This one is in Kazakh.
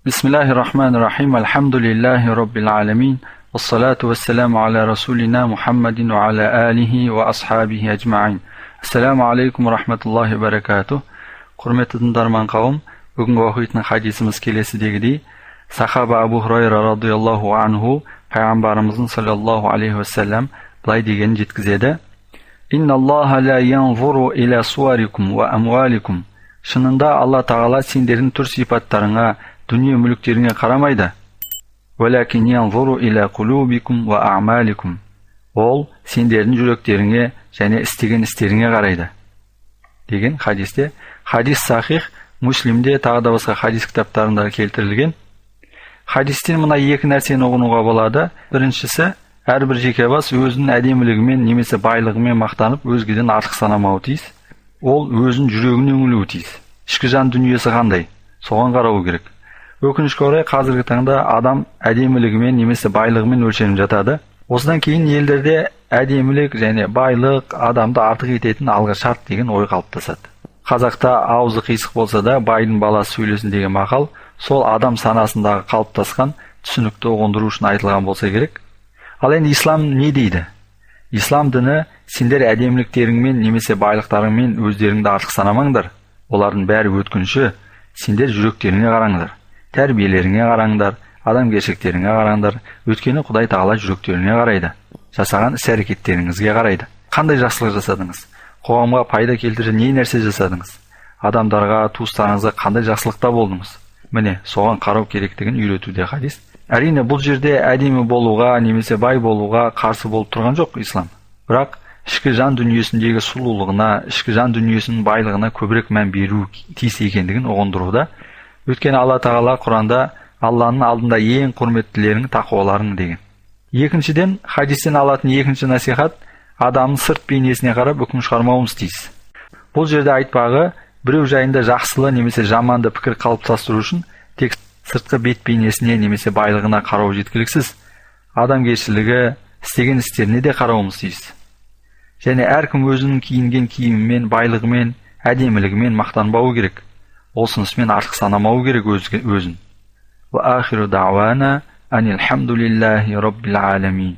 Bismillahirrahmanirrahim. Alhamdulillahi Rabbil alamin. Wassalatu wassalamu ala rasulina Muhammadin wa ala alihi wa ashabihi ajma'in. Assalamu alaikum wa rahmatullahi wa barakatuh. Құрметті тыңдарман қауым, бүгінгі оқитын хадисіміз келесідегідей: Сахаба Абу Хурайра радиаллаху анху пайғамбарымыздың саллаллаху алейхи уассалам былай дегенін жеткізеді: Инналлаха ла янзуру иля суарикум ва амваликум. Шынында Алла Тағала сендердің түр сипаттарыңа, дүние мүліктеріңе қарамайды. Валакин янзуру иля кулубикум ва а'маликум. Ол сендердің жүректеріңе және істеген істеріңе қарайды. Деген хадисте. Хадис сахих, Муслимде тағы да басқа хадис кітаптарында келтірілген. Хадистен мына екі нәрсені ұғынуға болады. Біріншісі, әрбір жеке бас өзінің әдемілігімен немесе байлығымен мақтанып, өзгеден артық санамауы тиіс. Ол өзінің жүрегіне үңілуі тиіс. Ішкі жан дүниесі қандай? Соған қарау керек. Өкінішке орай қазіргі таңда адам әдемілігімен немесе байлығымен өлшеніп жатады. Осыдан кейін елдерде әдемілік және байлық адамды артық ететін алғы шарт деген ой қалыптасады. Қазақта аузы қисық болса да байдың баласы сөйлесін деген мақал сол адам санасындағы қалыптасқан түсінікті ұғындыру үшін айтылған болса керек. Ал енді ислам не дейді? Ислам діні сендер әдеміліктеріңмен немесе байлықтарыңмен өздеріңді артық санамаңдар. Олардың бәрі өткінші. Сендер жүректеріңе қараңдар, тәрбиелеріңе қараңдар, адамгершіліктеріңе қараңдар. Өйткені Құдай Тағала жүректеріңе қарайды. Жасаған іс-әрекеттеріңізге қарайды. Қандай жақсылық жасадыңыз? Қоғамға пайда келтірер не нәрсе жасадыңыз? Адамдарға, туыстарыңызға қандай жақсылықта болдыңыз? Міне, соған қарау керектігін үйретуде хадис. Әрине, бұл жерде әдемі болуға немесе бай болуға қарсы болып тұрған жоқ ислам. Бірақ ішкі жан дүниесіндегі сұлулығына, ішкі жан дүниесінің байлығына көбірек мән беру тиіс екендігін ұғындыруда. Өйткені Алла Тағала Құранда Алланың алдында ең құрметтілерің тақуаларың деген. Екіншіден, хадистен алатын екінші насихат: адамның сырт бейнесіне қарап үкім шығармауымыз тиіс. Бұл жерде айтпағы біреу жайында жақсылы немесе жаманды пікір қалыптастыру үшін тек сыртқы бет бейнесіне немесе байлығына қарау жеткіліксіз. Адамгершілігі, істеген істеріне де қарауымыз тиіс. Және әркім өзінің киінген киімімен, байлығымен, әдемілігімен мақтанбауы керек. Осынысымен артық санамауы керек өзін. Ва ахиру дa'вана анил хамдулиллахи rabbil alamin.